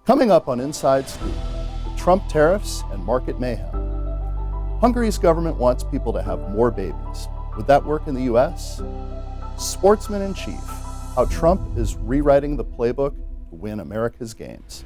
Coming up on Inside Scoop, Trump tariffs and market mayhem. Hungary's government wants people to have more babies. Would that work in the US? Sportsman in Chief, how Trump is rewriting the playbook to win America's games.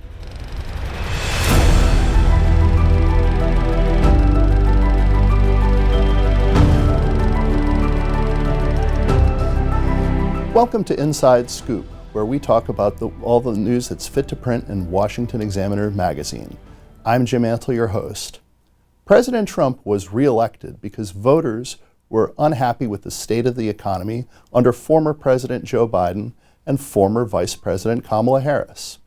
Welcome to Inside Scoop, where we talk about all the news that's fit to print in Washington Examiner magazine. I'm Jim Antle, your host. President Trump was reelected because voters were unhappy with the state of the economy under former President Joe Biden and former Vice President Kamala Harris.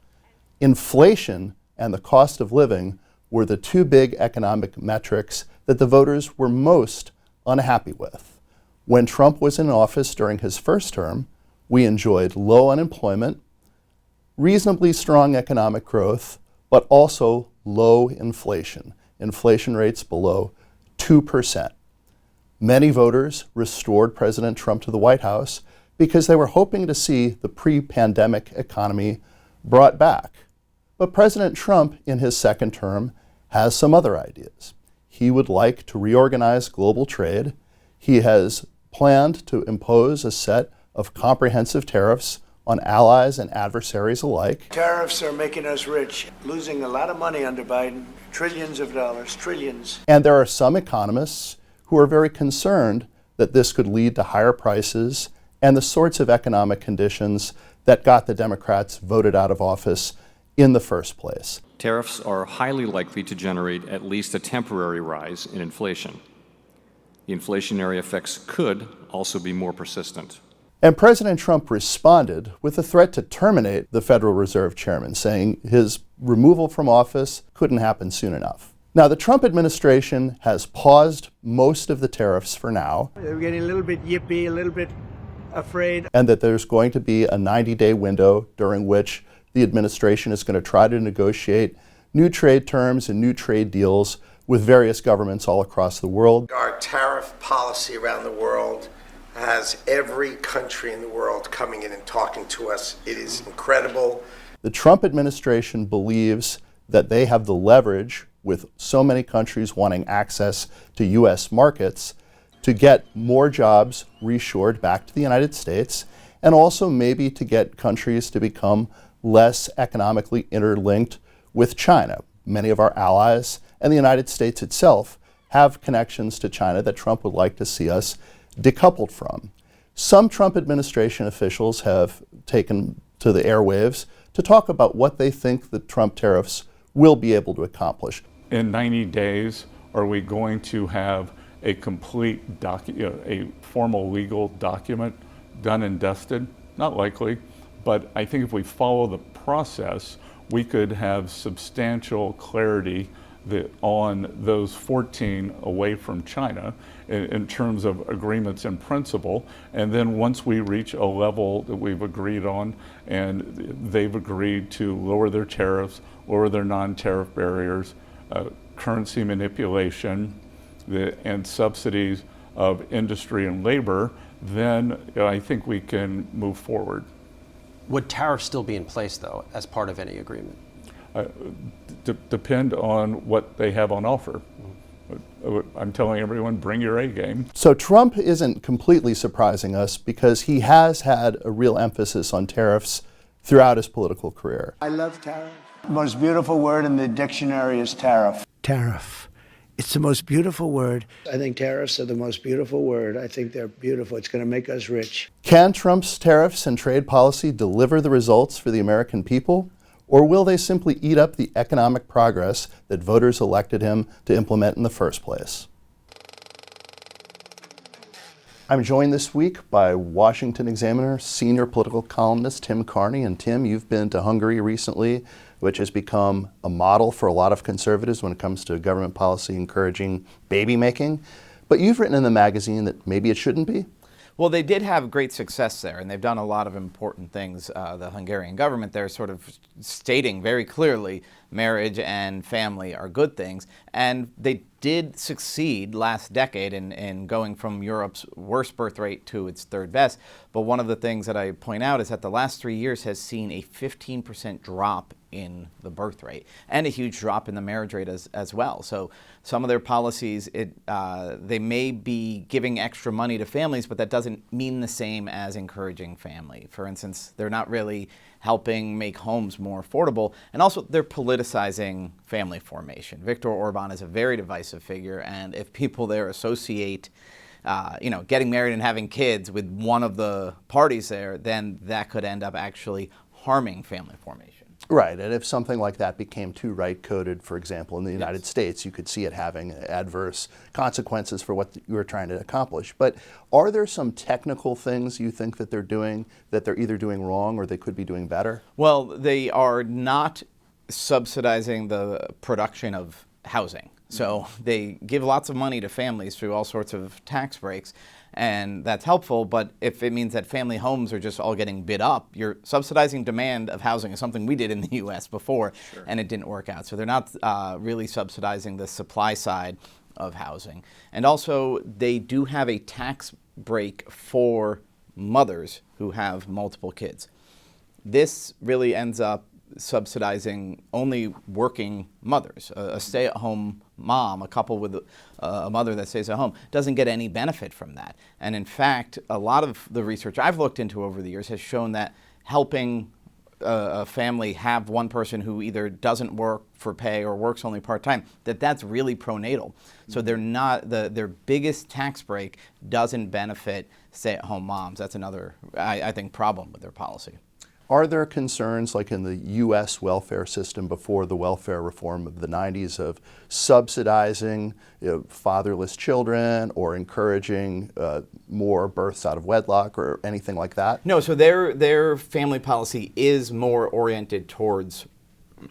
Inflation and the cost of living were the two big economic metrics that the voters were most unhappy with. When Trump was in office during his first term, we enjoyed low unemployment, reasonably strong economic growth, but also low inflation rates below 2%. Many voters restored President Trump to the White House because they were hoping to see the pre-pandemic economy brought back. But President Trump, in his second term, has some other ideas. He would like to reorganize global trade. He has planned to impose a set of comprehensive tariffs on allies and adversaries alike. Tariffs are making us rich, losing a lot of money under Biden, trillions of dollars, trillions. And there are some economists who are very concerned that this could lead to higher prices and the sorts of economic conditions that got the Democrats voted out of office in the first place. Tariffs are highly likely to generate at least a temporary rise in inflation. The inflationary effects could also be more persistent. And President Trump responded with a threat to terminate the Federal Reserve chairman, saying his removal from office couldn't happen soon enough. Now, the Trump administration has paused most of the tariffs for now. They're getting a little bit yippy, a little bit afraid. And that there's going to be a 90-day window during which the administration is going to try to negotiate new trade terms and new trade deals with various governments all across the world. Our tariff policy around the world has every country in the world coming in and talking to us. It is incredible. The Trump administration believes that they have the leverage, with so many countries wanting access to U.S. markets, to get more jobs reshored back to the United States, and also maybe to get countries to become less economically interlinked with China. Many of our allies and the United States itself have connections to China that Trump would like to see us decoupled from. Some Trump administration officials have taken to the airwaves to talk about what they think the Trump tariffs will be able to accomplish. In 90 days, are we going to have a complete a formal legal document done and dusted? Not likely, but I think if we follow the process, we could have substantial clarity on those 14 away from China in terms of agreements in principle. And then once we reach a level that we've agreed on and they've agreed to lower their tariffs, lower their non-tariff barriers, currency manipulation, and subsidies of industry and labor, then I think we can move forward. Would tariffs still be in place, though, as part of any agreement? Depend on what they have on offer. I'm telling everyone, bring your A game. So Trump isn't completely surprising us because he has had a real emphasis on tariffs throughout his political career. I love tariff. The most beautiful word in the dictionary is tariff. Tariff. It's the most beautiful word. I think tariffs are the most beautiful word. I think they're beautiful. It's going to make us rich. Can Trump's tariffs and trade policy deliver the results for the American people? Or will they simply eat up the economic progress that voters elected him to implement in the first place? I'm joined this week by Washington Examiner senior political columnist Tim Carney. And Tim, you've been to Hungary recently, which has become a model for a lot of conservatives when it comes to government policy encouraging baby making. But you've written in the magazine that maybe it shouldn't be. Well, they did have great success there, and they've done a lot of important things. The Hungarian government there sort of stating very clearly marriage and family are good things. And they did succeed last decade in going from Europe's worst birth rate to its third best. But one of the things that I point out is that the last 3 years has seen a 15% drop in the birth rate and a huge drop in the marriage rate as well. So some of their policies, they may be giving extra money to families, but that doesn't mean the same as encouraging family. For instance, they're not really helping make homes more affordable, and also they're politicizing family formation. Viktor Orban is a very divisive figure, and if people there associate getting married and having kids with one of the parties there, then that could end up actually harming family formation. Right, and if something like that became too right-coded, for example, in the United States, you could see it having adverse consequences for what you were trying to accomplish. But are there some technical things you think that they're doing that they're either doing wrong or they could be doing better? Well, they are not subsidizing the production of housing. So they give lots of money to families through all sorts of tax breaks, and that's helpful. But if it means that family homes are just all getting bid up, you're subsidizing demand of housing is something we did in the U.S. before, and it didn't work out. So they're not really subsidizing the supply side of housing. And also, they do have a tax break for mothers who have multiple kids. This really ends up subsidizing only working mothers. A stay-at-home mom, a couple with a mother that stays at home, doesn't get any benefit from that. And in fact, a lot of the research I've looked into over the years has shown that helping a family have one person who either doesn't work for pay or works only part-time, that's really pronatal. So they're not, their biggest tax break doesn't benefit stay-at-home moms. That's another, I think, problem with their policy. Are there concerns, like in the U.S. welfare system before the welfare reform of the 90s, of subsidizing fatherless children or encouraging more births out of wedlock or anything like that? No, so their family policy is more oriented towards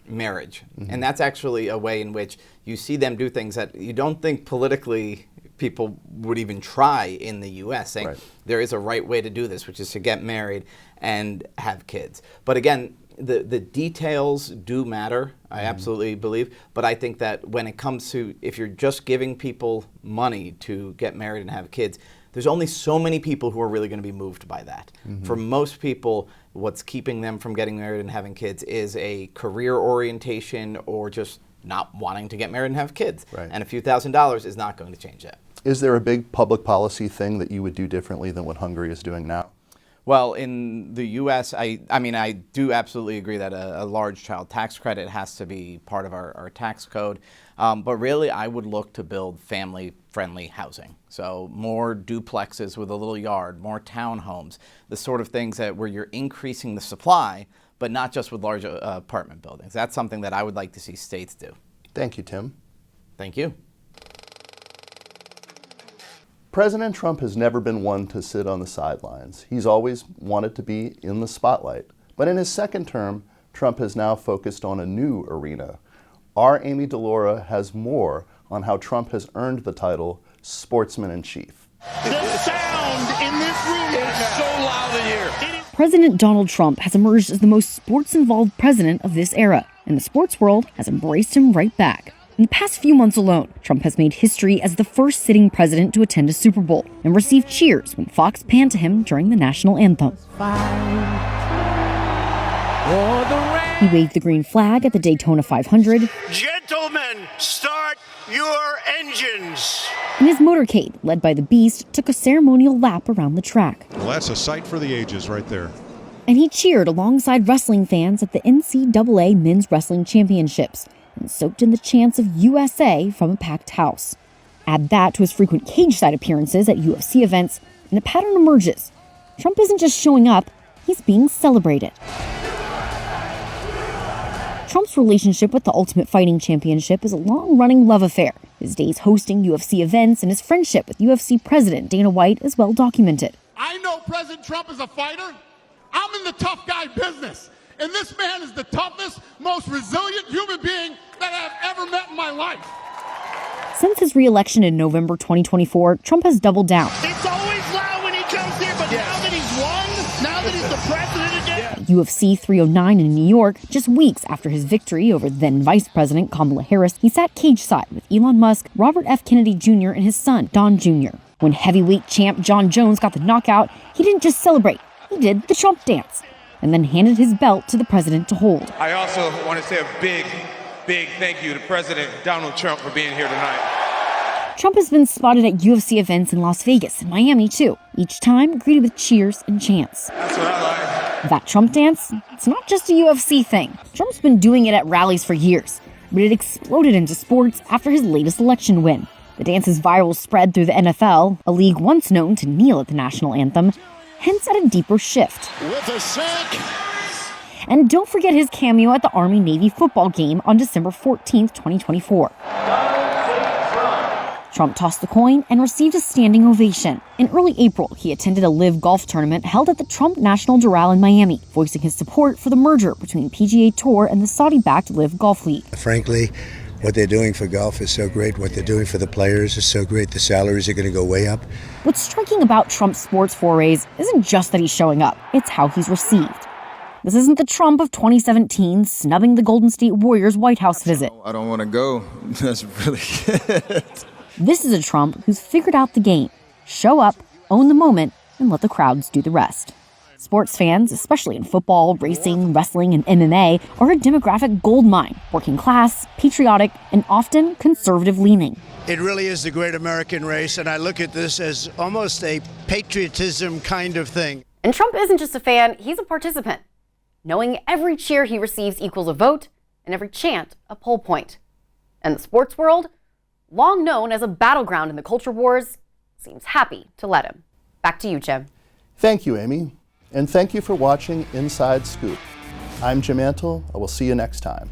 marriage. Mm-hmm. And that's actually a way in which you see them do things that you don't think politically people would even try in the U.S., saying there is a right way to do this, which is to get married and have kids. But again, the details do matter, I absolutely believe. But I think that when it comes to, if you're just giving people money to get married and have kids, there's only so many people who are really going to be moved by that. Mm-hmm. For most people, what's keeping them from getting married and having kids is a career orientation or just not wanting to get married and have kids. Right. And a few $1,000s is not going to change that. Is there a big public policy thing that you would do differently than what Hungary is doing now? Well, in the U.S., I do absolutely agree that a large child tax credit has to be part of our tax code. But really, I would look to build family-friendly housing. So more duplexes with a little yard, more townhomes, the sort of things where you're increasing the supply, but not just with large apartment buildings. That's something that I would like to see states do. Thank you, Tim. Thank you. President Trump has never been one to sit on the sidelines. He's always wanted to be in the spotlight. But in his second term, Trump has now focused on a new arena. Our Amy DeLaura has more on how Trump has earned the title Sportsman-in-Chief. The sound in this room is so loud in here. President Donald Trump has emerged as the most sports-involved president of this era, and the sports world has embraced him right back. In the past few months alone, Trump has made history as the first sitting president to attend a Super Bowl and received cheers when Fox panned to him during the national anthem. He waved the green flag at the Daytona 500. Gentlemen, start your engines. And his motorcade, led by the Beast, took a ceremonial lap around the track. Well, that's a sight for the ages right there. And he cheered alongside wrestling fans at the NCAA Men's Wrestling Championships and soaked in the chants of USA from a packed house. Add that to his frequent cage-side appearances at UFC events, and a pattern emerges. Trump isn't just showing up, he's being celebrated. Trump's relationship with the Ultimate Fighting Championship is a long-running love affair. His days hosting UFC events and his friendship with UFC President Dana White is well documented. I know President Trump is a fighter. I'm in the tough guy business. And this man is the toughest, most resilient human being that I've ever met in my life. Since his re-election in November 2024, Trump has doubled down. It's always loud when he comes here, but now that he's won, now that he's the president again. UFC 309 in New York, just weeks after his victory over then Vice President Kamala Harris, he sat cage-side with Elon Musk, Robert F. Kennedy Jr., and his son, Don Jr. When heavyweight champ John Jones got the knockout, he didn't just celebrate, he did the Trump dance, and then handed his belt to the president to hold. I also want to say a big thank you to President Donald Trump for being here tonight. Trump has been spotted at UFC events in Las Vegas and Miami, too, each time greeted with cheers and chants. That's what I like. That Trump dance, it's not just a UFC thing. Trump's been doing it at rallies for years, but it exploded into sports after his latest election win. The dance's viral spread through the NFL, a league once known to kneel at the national anthem, hints at a deeper shift. With a sack. And don't forget his cameo at the Army-Navy football game on December 14th, 2024. Trump tossed the coin and received a standing ovation. In early April, he attended a live golf tournament held at the Trump National Doral in Miami, voicing his support for the merger between PGA Tour and the Saudi-backed Live Golf League. Frankly, what they're doing for golf is so great. What they're doing for the players is so great. The salaries are going to go way up. What's striking about Trump's sports forays isn't just that he's showing up, it's how he's received. This isn't the Trump of 2017 snubbing the Golden State Warriors' White House visit. I don't want to go. That's really good. This is a Trump who's figured out the game. Show up, own the moment, and let the crowds do the rest. Sports fans, especially in football, racing, wrestling, and MMA, are a demographic goldmine, working class, patriotic, and often conservative-leaning. It really is the great American race, and I look at this as almost a patriotism kind of thing. And Trump isn't just a fan, he's a participant, knowing every cheer he receives equals a vote and every chant a poll point. And the sports world, long known as a battleground in the culture wars, seems happy to let him. Back to you, Jim. Thank you, Amy. And thank you for watching Inside Scoop. I'm Jim Antle. I will see you next time.